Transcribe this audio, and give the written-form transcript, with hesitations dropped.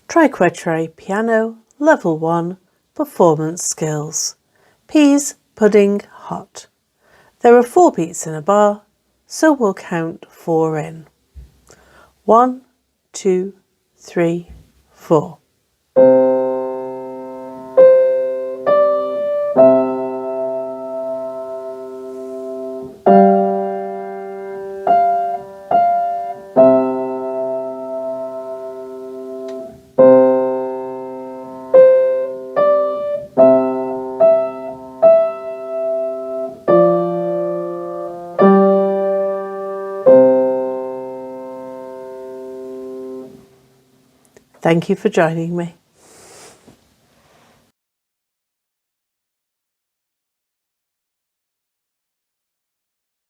Triquetry Piano Level 1 Performance Skills. Pease, pudding, hot. There are 4 beats in a bar, so we'll count 4 in. 1, 2, 3, 4. Thank you for joining me.